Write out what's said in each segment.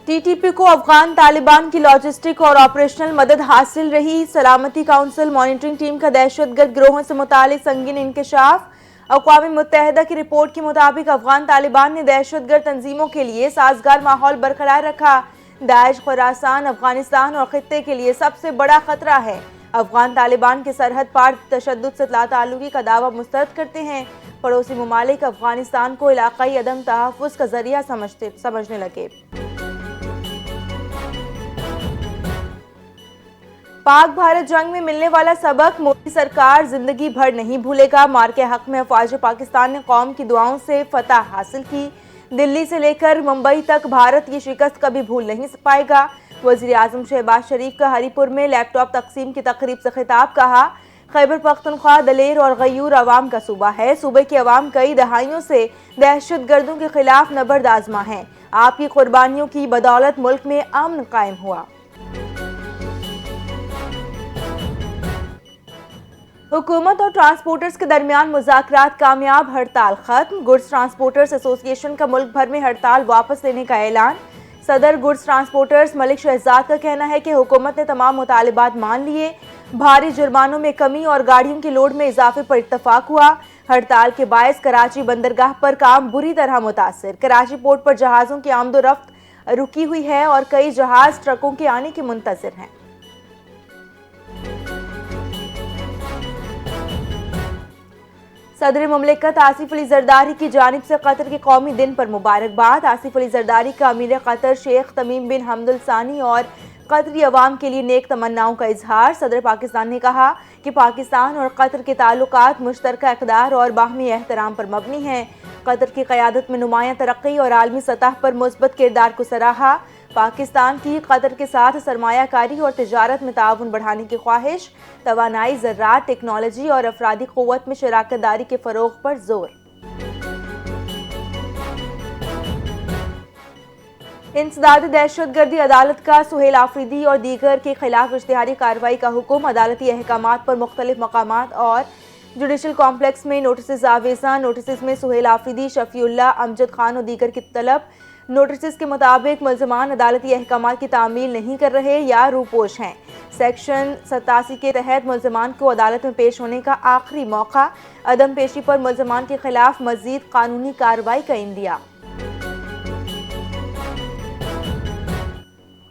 T T P کو افغان طالبان کی logistic اور آپریشنل مدد حاصل رہی۔ سلامتی کونسل مانیٹرنگ ٹیم کا دہشت گرد گروہوں سے متعلق سنگین انکشاف۔ اقوام متحدہ کی رپورٹ کے مطابق افغان طالبان نے دہشت گرد تنظیموں کے لیے سازگار ماحول برقرار رکھا۔ داعش خراسان افغانستان اور خطے کے لیے سب سے بڑا خطرہ ہے۔ افغان طالبان کے سرحد پار تشدد سے لاتعلقی کا دعویٰ مسترد کرتے ہیں۔ پڑوسی ممالک افغانستان کو علاقائی عدم تحفظ کا ذریعہ سمجھنے لگے۔ پاک بھارت جنگ میں ملنے والا سبق مودی سرکار زندگی بھر نہیں بھولے گا۔ مارکے حق میں افواج پاکستان نے قوم کی دعاؤں سے فتح حاصل کی۔ دلی سے لے کر ممبئی تک بھارت یہ شکست کبھی بھول نہیں پائے گا۔ وزیر اعظم شہباز شریف کا ہری پور میں لیپ ٹاپ تقسیم کی تقریب سے خطاب۔ کہا، خیبر پختونخوا دلیر اور غیور عوام کا صوبہ ہے۔ صوبے کی عوام کئی دہائیوں سے دہشت گردوں کے خلاف نبرد آزما ہے۔ آپ کی قربانیوں کی بدولت ملک میں امن قائم ہوا۔ حکومت اور ٹرانسپورٹرز کے درمیان مذاکرات کامیاب، ہڑتال ختم۔ گڈز ٹرانسپورٹرز ایسوسی ایشن کا ملک بھر میں ہڑتال واپس لینے کا اعلان۔ صدر گڈز ٹرانسپورٹرز ملک شہزاد کا کہنا ہے کہ حکومت نے تمام مطالبات مان لیے۔ بھاری جرمانوں میں کمی اور گاڑیوں کی لوڈ میں اضافے پر اتفاق ہوا۔ ہڑتال کے باعث کراچی بندرگاہ پر کام بری طرح متاثر۔ کراچی پورٹ پر جہازوں کی آمد و رفت رکی ہوئی ہے اور کئی جہاز ٹرکوں کے آنے کے منتظر ہیں۔ صدر مملکت آصف علی زرداری کی جانب سے قطر کے قومی دن پر مبارکباد۔ آصف علی زرداری کا امیر قطر شیخ تمیم بن حمد الثانی اور قطری عوام کے لیے نیک تمناؤں کا اظہار۔ صدر پاکستان نے کہا کہ پاکستان اور قطر کے تعلقات مشترکہ اقدار اور باہمی احترام پر مبنی ہیں۔ قطر کی قیادت میں نمایاں ترقی اور عالمی سطح پر مثبت کردار کو سراہا۔ پاکستان کی قطر کے ساتھ سرمایہ کاری اور تجارت میں تعاون بڑھانے کی خواہش۔ توانائی، زراعت، ٹیکنالوجی اور افرادی قوت میں شراکت داری کے فروغ پر زور۔ انسداد دہشت گردی عدالت کا سہیل آفریدی اور دیگر کے خلاف اشتہاری کارروائی کا حکم۔ عدالتی احکامات پر مختلف مقامات اور جوڈیشل کمپلیکس میں نوٹسز آویزاں۔ نوٹسز میں سہیل آفریدی، شفیع اللہ، امجد خان اور دیگر کی طلب۔ نوٹسز کے مطابق ملزمان عدالتی احکامات کی تعمیل نہیں کر رہے یا روپوش ہیں۔ سیکشن 87 کے تحت ملزمان کو عدالت میں پیش ہونے کا آخری موقع۔ عدم پیشی پر ملزمان کے خلاف مزید قانونی کارروائی کا عندیہ۔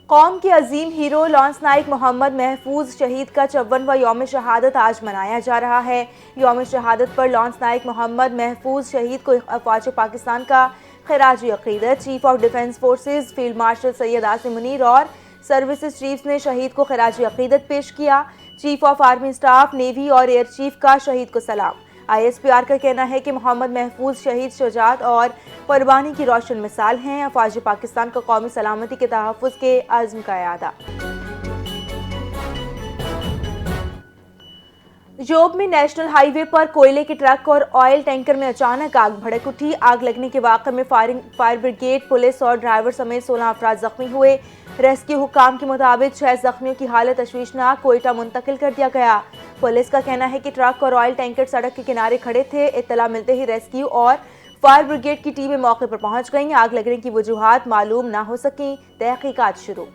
قوم کے عظیم ہیرو لانس نائک محمد محفوظ شہید کا 54واں یوم شہادت آج منایا جا رہا ہے۔ یوم شہادت پر لانس نائک محمد محفوظ شہید کو افواج پاکستان کا خراج عقیدت۔ Chief of defence forces field marshal Syed Asim Munir اور سروسز چیفز نے شہید کو خراج عقیدت پیش کیا۔ Chief of army staff, navy اور ایئر چیف کا شہید کو سلام۔ آئی ایس پی آر کا کہنا ہے کہ محمد محفوظ شہید شجاعت اور قربانی کی روشن مثال ہیں۔ افواج پاکستان کا قومی سلامتی کے تحفظ کے عزم کا اعادہ۔ جوب میں نیشنل ہائی وے پر کوئلے کے ٹرک اور آئل ٹینکر میں اچانک آگ بھڑک اٹھی۔ آگ لگنے کے واقعے میں فائر بریگیڈ، پولیس اور ڈرائیور سمیت 16 افراد زخمی ہوئے۔ ریسکیو حکام کے مطابق 6 زخمیوں کی حالت تشویشناک، کوئٹہ منتقل کر دیا گیا۔ پولیس کا کہنا ہے کہ ٹرک اور آئل ٹینکر سڑک کے کنارے کھڑے تھے۔ اطلاع ملتے ہی ریسکیو اور فائر بریگیڈ کی ٹیمیں موقع پر پہنچ گئیں۔ آگ لگنے کی وجوہات معلوم نہ ہو سکیں، تحقیقات شروع۔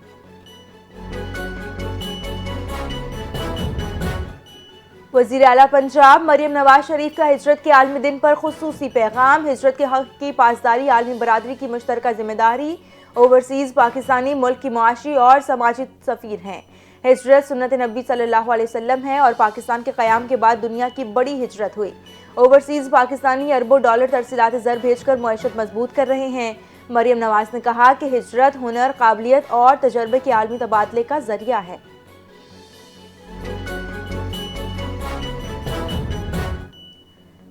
وزیر اعلیٰ پنجاب مریم نواز شریف کا ہجرت کے عالمی دن پر خصوصی پیغام۔ ہجرت کے حق کی پاسداری عالمی برادری کی مشترکہ ذمہ داری۔ اوورسیز پاکستانی ملک کی معاشی اور سماجی سفیر ہیں۔ ہجرت سنت نبی صلی اللہ علیہ وسلم ہے اور پاکستان کے قیام کے بعد دنیا کی بڑی ہجرت ہوئی۔ اوورسیز پاکستانی اربوں ڈالر ترسیلات زر بھیج کر معیشت مضبوط کر رہے ہیں۔ مریم نواز نے کہا کہ ہجرت ہنر، قابلیت اور تجربے کے عالمی تبادلے کا ذریعہ ہے۔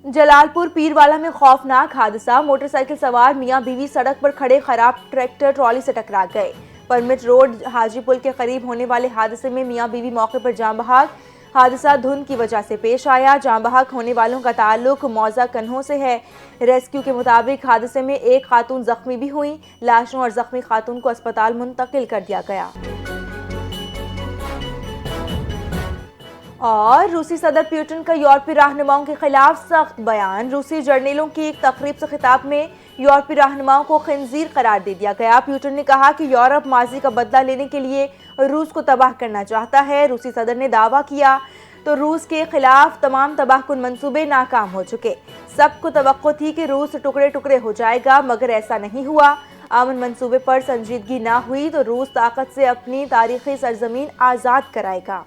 جلال پور پیروالا میں خوفناک حادثہ۔ موٹر سائیکل سوار میاں بیوی سڑک پر کھڑے خراب ٹریکٹر ٹرالی سے ٹکرا گئے۔ پرمٹ روڈ حاجی پل کے قریب ہونے والے حادثے میں میاں بیوی موقع پر جاں بحق۔ حادثہ دھند کی وجہ سے پیش آیا۔ جاں بحق ہونے والوں کا تعلق موزہ کنہوں سے ہے۔ ریسکیو کے مطابق حادثے میں ایک خاتون زخمی بھی ہوئی۔ لاشوں اور زخمی خاتون کو اسپتال منتقل کر دیا گیا۔ اور روسی صدر پیوٹن کا یورپی رہنماؤں کے خلاف سخت بیان۔ روسی جرنیلوں کی ایک تقریب سے خطاب میں یورپی رہنماؤں کو خنزیر قرار دے دیا گیا۔ پیوٹن نے کہا کہ یورپ ماضی کا بدلہ لینے کے لیے روس کو تباہ کرنا چاہتا ہے۔ روسی صدر نے دعویٰ کیا تو روس کے خلاف تمام تباہ کن منصوبے ناکام ہو چکے۔ سب کو توقع تھی کہ روس ٹکڑے ٹکڑے ہو جائے گا، مگر ایسا نہیں ہوا۔ امن منصوبے پر سنجیدگی نہ ہوئی تو روس طاقت سے اپنی تاریخی سرزمین آزاد کرائے گا۔